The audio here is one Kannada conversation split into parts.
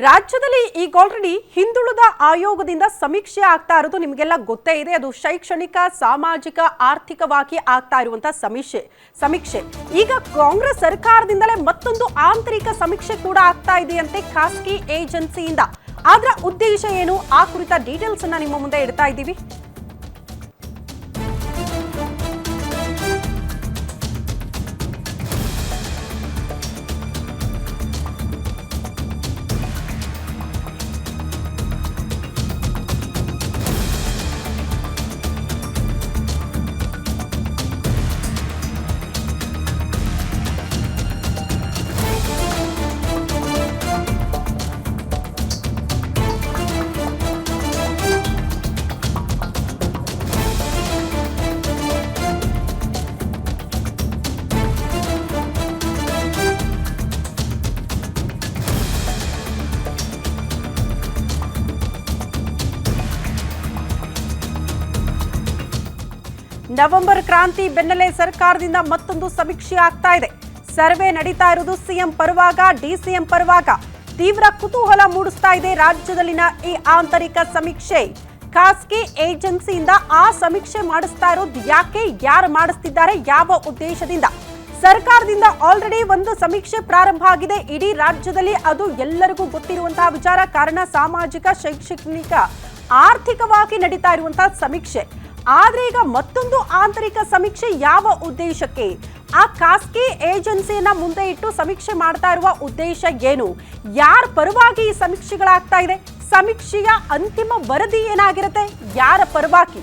ರಾಜ್ಯದಲ್ಲಿ ಈಗ ಆಲ್ರೆಡಿ ಹಿಂದುಳಿದ ಆಯೋಗದಿಂದ ಸಮೀಕ್ಷೆ ಆಗ್ತಾ ಇರೋದು ನಿಮಗೆಲ್ಲ ಗೊತ್ತೇ ಇದೆ. ಅದು ಶೈಕ್ಷಣಿಕ, ಸಾಮಾಜಿಕ, ಆರ್ಥಿಕವಾಗಿ ಆಗ್ತಾ ಇರುವಂತ ಸಮೀಕ್ಷೆ ಈಗ ಕಾಂಗ್ರೆಸ್ ಸರ್ಕಾರದಿಂದಲೇ ಮತ್ತೊಂದು ಆಂತರಿಕ ಸಮೀಕ್ಷೆ ಕೂಡ ಆಗ್ತಾ ಇದೆಯಂತೆ ಖಾಸಗಿ ಏಜೆನ್ಸಿಯಿಂದ. ಅದರ ಉದ್ದೇಶ ಏನು, ಆ ಕುರಿತ ಡೀಟೇಲ್ಸ್ ಅನ್ನ ನಿಮ್ಮ ಮುಂದೆ ಇಡ್ತಾ ಇದ್ದೀವಿ. ನವೆಂಬರ್ ಕ್ರಾಂತಿ ಬೆನ್ನಲ್ಲೇ ಸರ್ಕಾರದಿಂದ ಮತ್ತೊಂದು ಸಮೀಕ್ಷೆ ಆಗ್ತಾ ಇದೆ. ಸರ್ವೆ ನಡೀತಾ ಇರುವುದು ಸಿಎಂ ಪರವಾಗ, ಡಿಸಿಎಂ ಪರವಾಗ. ತೀವ್ರ ಕುತೂಹಲ ಮೂಡಿಸ್ತಾ ಇದೆ ರಾಜ್ಯದಲ್ಲಿನ ಈ ಆಂತರಿಕ ಸಮೀಕ್ಷೆ. ಖಾಸಗಿ ಏಜೆನ್ಸಿಯಿಂದ ಆ ಸಮೀಕ್ಷೆ ಮಾಡಿಸ್ತಾ ಇರೋದು ಯಾಕೆ, ಯಾರು ಮಾಡಿಸ್ತಿದ್ದಾರೆ, ಯಾವ ಉದ್ದೇಶದಿಂದ? ಸರ್ಕಾರದಿಂದ ಆಲ್ರೆಡಿ ಒಂದು ಸಮೀಕ್ಷೆ ಪ್ರಾರಂಭ ಆಗಿದೆ ಇಡೀ ರಾಜ್ಯದಲ್ಲಿ. ಅದು ಎಲ್ಲರಿಗೂ ಗೊತ್ತಿರುವಂತಹ ವಿಚಾರ. ಕಾರಣ ಸಾಮಾಜಿಕ, ಶೈಕ್ಷಣಿಕ, ಆರ್ಥಿಕವಾಗಿ ನಡೀತಾ ಇರುವಂತಹ ಸಮೀಕ್ಷೆ. ಆದ್ರೆ ಈಗ ಮತ್ತೊಂದು ಆಂತರಿಕ ಸಮೀಕ್ಷೆ ಯಾವ ಉದ್ದೇಶಕ್ಕೆ? ಆ ಖಾಸಗಿ ಏಜೆನ್ಸಿಯನ್ನ ಮುಂದೆ ಇಟ್ಟು ಸಮೀಕ್ಷೆ ಮಾಡ್ತಾ ಇರುವ ಉದ್ದೇಶ ಏನು? ಯಾರ ಪರವಾಗಿ ಈ ಸಮೀಕ್ಷೆಗಳಾಗ್ತಾ ಇದೆ? ಸಮೀಕ್ಷೆಯ ಅಂತಿಮ ವರದಿ ಏನಾಗಿರುತ್ತೆ? ಯಾರ ಪರವಾಗಿ,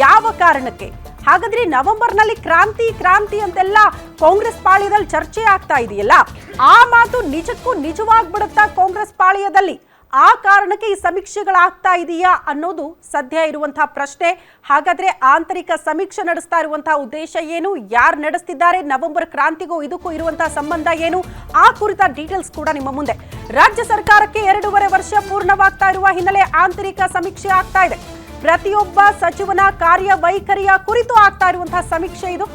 ಯಾವ ಕಾರಣಕ್ಕೆ? ಹಾಗಾದ್ರೆ ನವೆಂಬರ್ನಲ್ಲಿ ಕ್ರಾಂತಿ ಅಂತೆಲ್ಲ ಕಾಂಗ್ರೆಸ್ ಪಾಳ್ಯದಲ್ಲಿ ಚರ್ಚೆ ಆಗ್ತಾ ಇದೆಯಲ್ಲ, ಆ ಮಾತು ನಿಜಕ್ಕೂ ನಿಜವಾಗ್ಬಿಡುತ್ತಾ ಕಾಂಗ್ರೆಸ್ ಪಾಳ್ಯದಲ್ಲಿ? ಆ ಕಾರಣಕ್ಕೆ ಈ ಸಮೀಕ್ಷೆಗಳಾಗ್ತಾ ಇದೆಯಾ ಅನ್ನೋದು ಸದ್ಯ ಇರುವಂತಹ ಪ್ರಶ್ನೆ. ಹಾಗಾದ್ರೆ ಆಂತರಿಕ ಸಮೀಕ್ಷೆ ನಡೆಸ್ತಾ ಇರುವಂತಹ ಉದ್ದೇಶ ಏನು, ಯಾರು ನಡೆಸ್ತಿದ್ದಾರೆ, ನವೆಂಬರ್ ಕ್ರಾಂತಿಗೂ ಇದಕ್ಕೂ ಇರುವಂತಹ ಸಂಬಂಧ ಏನು, ಆ ಕುರಿತ ಡೀಟೇಲ್ಸ್ ಕೂಡ ನಿಮ್ಮ ಮುಂದೆ. ರಾಜ್ಯ ಸರ್ಕಾರಕ್ಕೆ 2.5 ವರ್ಷ ಪೂರ್ಣವಾಗ್ತಾ ಇರುವ ಹಿನ್ನೆಲೆ ಆಂತರಿಕ ಸಮೀಕ್ಷೆ ಆಗ್ತಾ ಇದೆ. ಪ್ರತಿಯೊಬ್ಬ ಸಚಿವನ ಕಾರ್ಯವೈಖರಿಯ ಕುರಿತು ಆಗ್ತಾ ಇರುವಂತಹ ಸಮೀಕ್ಷೆ ಇದು.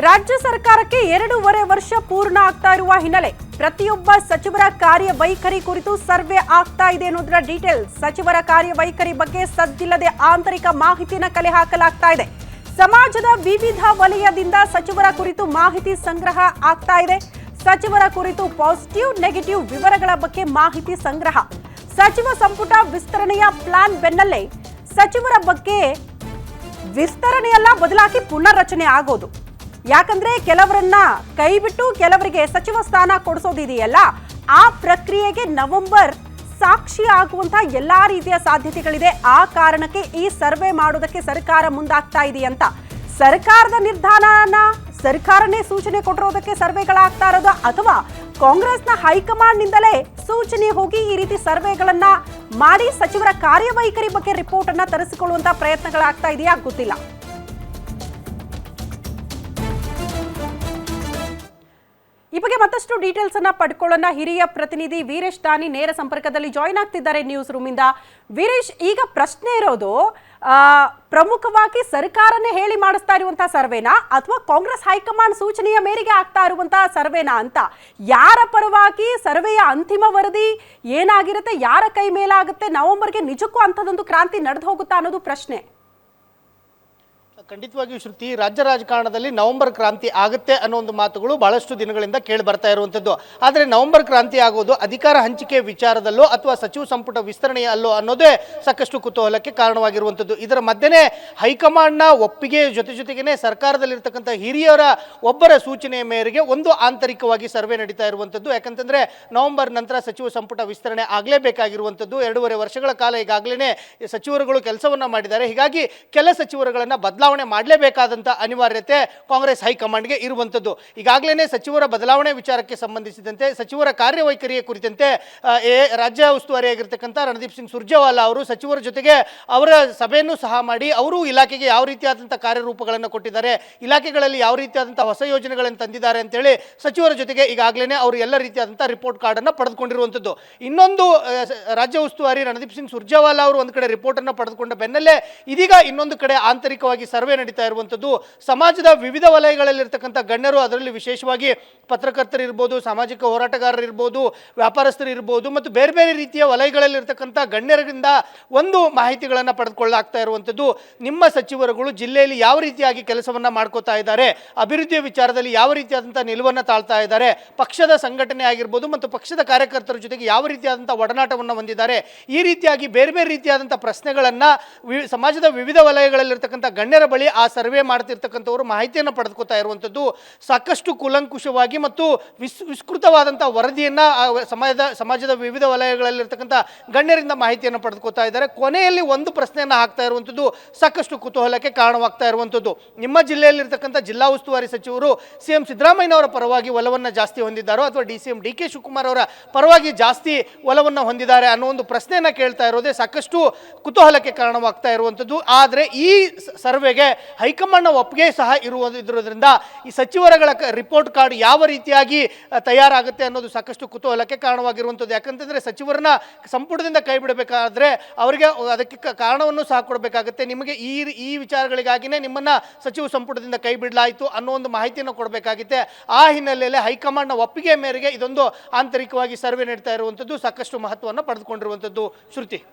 ರಾಜ್ಯ ಸರ್ಕಾರಕ್ಕೆ 2.5 ವರ್ಷ ಪೂರ್ಣ ಆಗ್ತಾ ಇರುವ ಹಿನ್ನೆಲೆ ಪ್ರತಿಯೊಬ್ಬ ಸಚಿವರ ಕಾರ್ಯವೈಖರಿ ಕುರಿತು ಸರ್ವೆ ಆಗ್ತಾ ಇದೆ ಅನ್ನೋದರ ಡೀಟೇಲ್ಸ್. ಸಚಿವರ ಕಾರ್ಯವೈಖರಿ ಬಗ್ಗೆ ಸದ್ದಿಲ್ಲದೆ ಆಂತರಿಕ ಮಾಹಿತಿಯನ್ನು ಕಲೆ ಹಾಕಲಾಗ್ತಾ ಇದೆ. ಸಮಾಜದ ವಿವಿಧ ವಲಯದಿಂದ ಸಚಿವರ ಕುರಿತು ಮಾಹಿತಿ ಸಂಗ್ರಹ ಆಗ್ತಾ ಇದೆ. ಸಚಿವರ ಕುರಿತು ಪಾಸಿಟಿವ್, ನೆಗೆಟಿವ್ ವಿವರಗಳ ಬಗ್ಗೆ ಮಾಹಿತಿ ಸಂಗ್ರಹ. ಸಚಿವ ಸಂಪುಟ ವಿಸ್ತರಣೆಯ ಪ್ಲಾನ್ ಬೆನ್ನಲ್ಲೇ ಸಚಿವರ ಬಗ್ಗೆ ವಿಸ್ತರಣೆಯಲ್ಲ ಬದಲಾಗಿ ಪುನರ್ರಚನೆ ಆಗೋದು. ಯಾಕಂದ್ರೆ ಕೆಲವರನ್ನ ಕೈ ಬಿಟ್ಟು ಕೆಲವರಿಗೆ ಸಚಿವ ಸ್ಥಾನ ಕೊಡಿಸೋದಿದೆಯಲ್ಲ, ಆ ಪ್ರಕ್ರಿಯೆಗೆ ನವೆಂಬರ್ ಸಾಕ್ಷಿ ಆಗುವಂತಹ ಎಲ್ಲಾ ರೀತಿಯ ಸಾಧ್ಯತೆಗಳಿದೆ. ಆ ಕಾರಣಕ್ಕೆ ಈ ಸರ್ವೆ ಮಾಡೋದಕ್ಕೆ ಸರ್ಕಾರ ಮುಂದಾಗ್ತಾ ಇದೆಯಂತ. ಸರ್ಕಾರದ ನಿರ್ಧಾರನ ಸರ್ಕಾರನೇ ಸೂಚನೆ ಕೊಟ್ಟಿರೋದಕ್ಕೆ ಸರ್ವೆಗಳಾಗ್ತಾ ಇರೋದು, ಅಥವಾ ಕಾಂಗ್ರೆಸ್ನ ಹೈಕಮಾಂಡ್ ನಿಂದಲೇ ಸೂಚನೆ ಹೋಗಿ ಈ ರೀತಿ ಸರ್ವೆಗಳನ್ನ ಮಾಡಿ ಸಚಿವರ ಕಾರ್ಯವೈಖರಿ ಬಗ್ಗೆ ರಿಪೋರ್ಟ್ ಅನ್ನ ತರಿಸಿಕೊಳ್ಳುವಂತಹ ಪ್ರಯತ್ನಗಳಾಗ್ತಾ ಇದೆಯಾ ಗೊತ್ತಿಲ್ಲ. ಈ ಬಗ್ಗೆ ಮತ್ತಷ್ಟು ಡೀಟೇಲ್ಸ್ ಅನ್ನ ಪಡ್ಕೊಳ್ಳೋಣ. ಹಿರಿಯ ಪ್ರತಿನಿಧಿ ವೀರೇಶ್ ದಾನಿ ನೇರ ಸಂಪರ್ಕದಲ್ಲಿ ಜಾಯಿನ್ ಆಗ್ತಿದ್ದಾರೆ ನ್ಯೂಸ್ ರೂಮ್ ಇಂದ. ವೀರೇಶ್, ಈಗ ಪ್ರಶ್ನೆ ಇರೋದು ಪ್ರಮುಖವಾಗಿ ಸರ್ಕಾರನೇ ಹೇಳಿ ಮಾಡಿಸ್ತಾ ಇರುವಂತಹ ಸರ್ವೆನಾ ಅಥವಾ ಕಾಂಗ್ರೆಸ್ ಹೈಕಮಾಂಡ್ ಸೂಚನೆಯ ಮೇರೆಗೆ ಆಗ್ತಾ ಇರುವಂತಹ ಸರ್ವೆನಾ ಅಂತ? ಯಾರ ಪರವಾಗಿ ಸರ್ವೆಯ ಅಂತಿಮ ವರದಿ ಏನಾಗಿರುತ್ತೆ, ಯಾರ ಕೈ ಮೇಲಾಗುತ್ತೆ, ನವೆಂಬರ್ಗೆ ನಿಜಕ್ಕೂ ಅಂಥದ್ದೊಂದು ಕ್ರಾಂತಿ ನಡೆದು ಹೋಗುತ್ತಾ ಅನ್ನೋದು ಪ್ರಶ್ನೆ. ಖಂಡಿತವಾಗಿಯೂ ಶ್ರುತಿ, ರಾಜ್ಯ ರಾಜಕಾರಣದಲ್ಲಿ ನವೆಂಬರ್ ಕ್ರಾಂತಿ ಆಗುತ್ತೆ ಅನ್ನೋ ಒಂದು ಮಾತುಗಳು ಬಹಳಷ್ಟು ದಿನಗಳಿಂದ ಕೇಳಿ ಬರ್ತಾ ಇರುವಂಥದ್ದು. ಆದರೆ ನವೆಂಬರ್ ಕ್ರಾಂತಿ ಆಗೋದು ಅಧಿಕಾರ ಹಂಚಿಕೆ ವಿಚಾರದಲ್ಲೋ ಅಥವಾ ಸಚಿವ ಸಂಪುಟ ವಿಸ್ತರಣೆಯಲ್ಲೋ ಅನ್ನೋದೇ ಸಾಕಷ್ಟು ಕುತೂಹಲಕ್ಕೆ ಕಾರಣವಾಗಿರುವಂಥದ್ದು. ಇದರ ಮಧ್ಯೆನೇ ಹೈಕಮಾಂಡ್ನ ಒಪ್ಪಿಗೆ ಜೊತೆಗೇನೆ ಸರ್ಕಾರದಲ್ಲಿರ್ತಕ್ಕಂಥ ಹಿರಿಯರ ಒಬ್ಬರ ಸೂಚನೆಯ ಮೇರೆಗೆ ಒಂದು ಆಂತರಿಕವಾಗಿ ಸರ್ವೆ ನಡೀತಾ ಇರುವಂಥದ್ದು. ಯಾಕಂತಂದ್ರೆ ನವೆಂಬರ್ ನಂತರ ಸಚಿವ ಸಂಪುಟ ವಿಸ್ತರಣೆ ಆಗಲೇಬೇಕಾಗಿರುವಂಥದ್ದು. 2.5 ವರ್ಷಗಳ ಕಾಲ ಈಗಾಗಲೇ ಸಚಿವರುಗಳು ಕೆಲಸವನ್ನ ಮಾಡಿದ್ದಾರೆ. ಹೀಗಾಗಿ ಕೆಲ ಸಚಿವರುಗಳನ್ನು ಬದಲಾವಣೆ ಮಾಡಲೇಬೇಕಾದಂಥ ಅನಿವಾರ್ಯತೆ ಕಾಂಗ್ರೆಸ್ ಹೈಕಮಾಂಡ್ಗೆ ಇರುವಂಥದ್ದು. ಈಗಾಗಲೇ ಸಚಿವರ ಬದಲಾವಣೆ ವಿಚಾರಕ್ಕೆ ಸಂಬಂಧಿಸಿದಂತೆ, ಸಚಿವರ ಕಾರ್ಯವೈಖರಿಯ ಕುರಿತಂತೆ ರಾಜ್ಯ ಉಸ್ತುವಾರಿಯಾಗಿರ್ತಕ್ಕಂಥ ರಣದೀಪ್ ಸಿಂಗ್ ಸುರ್ಜೇವಾಲಾ ಅವರು ಸಚಿವರ ಜೊತೆಗೆ ಅವರ ಸಭೆಯನ್ನು ಸಹ ಮಾಡಿ ಅವರು ಇಲಾಖೆಗೆ ಯಾವ ರೀತಿಯಾದಂಥ ಕಾರ್ಯರೂಪಗಳನ್ನು ಕೊಟ್ಟಿದ್ದಾರೆ, ಇಲಾಖೆಗಳಲ್ಲಿ ಯಾವ ರೀತಿಯಾದಂಥ ಹೊಸ ಯೋಜನೆಗಳನ್ನು ತಂದಿದ್ದಾರೆ ಅಂತೇಳಿ ಸಚಿವರ ಜೊತೆಗೆ ಈಗಾಗಲೇ ಅವರು ಎಲ್ಲ ರೀತಿಯಾದಂಥ ರಿಪೋರ್ಟ್ ಕಾರ್ಡನ್ನು ಪಡೆದುಕೊಂಡಿರುವಂಥದ್ದು. ಇನ್ನೊಂದು ರಾಜ್ಯ ಉಸ್ತುವಾರಿ ರಣದೀಪ್ ಸಿಂಗ್ ಸುರ್ಜೇವಾಲಾ ಅವರು ಒಂದು ಕಡೆ ರಿಪೋರ್ಟನ್ನು ಪಡೆದುಕೊಂಡ ಬೆನ್ನಲ್ಲೇ ಇದೀಗ ಇನ್ನೊಂದು ಕಡೆ ಆಂತರಿಕವಾಗಿ ಸರ್ವೆ ನಡೀತಾ ಇರುವಂಥದ್ದು. ಸಮಾಜದ ವಿವಿಧ ವಲಯಗಳಲ್ಲಿರ್ತಕ್ಕಂಥ ಗಣ್ಯರು, ಅದರಲ್ಲಿ ವಿಶೇಷವಾಗಿ ಪತ್ರಕರ್ತರು ಇರ್ಬೋದು, ಸಾಮಾಜಿಕ ಹೋರಾಟಗಾರರು ಇರ್ಬೋದು, ವ್ಯಾಪಾರಸ್ಥರು ಇರ್ಬೋದು ಮತ್ತು ಬೇರೆ ಬೇರೆ ರೀತಿಯ ವಲಯಗಳಲ್ಲಿರ್ತಕ್ಕಂಥ ಗಣ್ಯರಿಂದ ಒಂದು ಮಾಹಿತಿಗಳನ್ನು ಪಡೆದುಕೊಳ್ಳಲಾಗ್ತಾ ಇರುವಂಥದ್ದು. ನಿಮ್ಮ ಸಚಿವರುಗಳು ಜಿಲ್ಲೆಯಲ್ಲಿ ಯಾವ ರೀತಿಯಾಗಿ ಕೆಲಸವನ್ನ ಮಾಡ್ಕೋತಾ ಇದ್ದಾರೆ, ಅಭಿವೃದ್ಧಿಯ ವಿಚಾರದಲ್ಲಿ ಯಾವ ರೀತಿಯಾದಂಥ ನಿಲುವನ್ನು ತಾಳ್ತಾ ಇದ್ದಾರೆ, ಪಕ್ಷದ ಸಂಘಟನೆ ಆಗಿರ್ಬೋದು ಮತ್ತು ಪಕ್ಷದ ಕಾರ್ಯಕರ್ತರ ಜೊತೆಗೆ ಯಾವ ರೀತಿಯಾದಂಥ ಒಡನಾಟವನ್ನು ಹೊಂದಿದ್ದಾರೆ, ಈ ರೀತಿಯಾಗಿ ಬೇರೆ ಬೇರೆ ರೀತಿಯಾದಂಥ ಪ್ರಶ್ನೆಗಳನ್ನು ಸಮಾಜದ ವಿವಿಧ ವಲಯಗಳಲ್ಲಿರ್ತಕ್ಕಂಥ ಗಣ್ಯರ ಬಳಿ ಆ ಸರ್ವೆ ಮಾಡ್ತಿರ್ತಕ್ಕಂಥವರು ಮಾಹಿತಿಯನ್ನು ಪಡೆದುಕೊತಾ ಇರುವಂಥದ್ದು. ಸಾಕಷ್ಟು ಕೂಲಂಕುಷವಾಗಿ ಮತ್ತು ವಿಸ್ತೃತವಾದಂಥ ವರದಿಯನ್ನು ಸಮಾಜದ ವಿವಿಧ ವಲಯಗಳಲ್ಲಿರ್ತಕ್ಕಂಥ ಗಣ್ಯರಿಂದ ಮಾಹಿತಿಯನ್ನು ಪಡೆದುಕೊತಾ ಇದ್ದಾರೆ. ಕೊನೆಯಲ್ಲಿ ಒಂದು ಪ್ರಶ್ನೆಯನ್ನು ಹಾಕ್ತಾ ಇರುವಂಥದ್ದು ಸಾಕಷ್ಟು ಕುತೂಹಲಕ್ಕೆ ಕಾರಣವಾಗ್ತಾ ಇರುವಂಥದ್ದು. ನಿಮ್ಮ ಜಿಲ್ಲೆಯಲ್ಲಿರ್ತಕ್ಕಂಥ ಜಿಲ್ಲಾ ಉಸ್ತುವಾರಿ ಸಚಿವರು ಸಿಎಂ ಸಿದ್ದರಾಮಯ್ಯನವರ ಪರವಾಗಿ ಒಲವನ್ನು ಜಾಸ್ತಿ ಹೊಂದಿದ್ದಾರೋ ಅಥವಾ DCM DK ಶಿವಕುಮಾರ್ ಅವರ ಪರವಾಗಿ ಜಾಸ್ತಿ ಒಲವನ್ನು ಹೊಂದಿದ್ದಾರೆ ಅನ್ನೋ ಒಂದು ಪ್ರಶ್ನೆಯನ್ನು ಕೇಳ್ತಾ ಇರೋದೇ ಸಾಕಷ್ಟು ಕುತೂಹಲಕ್ಕೆ ಕಾರಣವಾಗ್ತಾ ಇರುವಂಥದ್ದು. ಆದರೆ ಈ ಸರ್ವೆಗೆ ಹೈಕಮಾಂಡ್ನ ಒಪ್ಪಿಗೆ ಸಹ ಇರುವುದರಿಂದ ಈ ಸಚಿವರುಗಳ ರಿಪೋರ್ಟ್ ಕಾರ್ಡ್ ಯಾವ ರೀತಿಯಾಗಿ ತಯಾರಾಗುತ್ತೆ ಅನ್ನೋದು ಸಾಕಷ್ಟು ಕುತೂಹಲಕ್ಕೆ ಕಾರಣವಾಗಿರುವಂಥದ್ದು. ಯಾಕಂತಂದರೆ ಸಚಿವರನ್ನ ಸಂಪುಟದಿಂದ ಕೈ ಬಿಡಬೇಕಾದ್ರೆ ಅವರಿಗೆ ಅದಕ್ಕೆ ಕಾರಣವನ್ನು ಸಹ ಕೊಡಬೇಕಾಗುತ್ತೆ. ನಿಮಗೆ ಈ ವಿಚಾರಗಳಿಗಾಗಿಯೇ ನಿಮ್ಮನ್ನು ಸಚಿವ ಸಂಪುಟದಿಂದ ಕೈ ಬಿಡಲಾಯಿತು ಅನ್ನೋ ಒಂದು ಮಾಹಿತಿಯನ್ನು ಕೊಡಬೇಕಾಗುತ್ತೆ. ಆ ಹಿನ್ನೆಲೆಯಲ್ಲಿ ಹೈಕಮಾಂಡ್ನ ಒಪ್ಪಿಗೆ ಮೇರೆಗೆ ಇದೊಂದು ಆಂತರಿಕವಾಗಿ ಸರ್ವೆ ನಡೀತಾ ಇರುವಂಥದ್ದು ಸಾಕಷ್ಟು ಮಹತ್ವವನ್ನು ಪಡೆದುಕೊಂಡಿರುವಂಥದ್ದು. ಶ್ರುತಿ.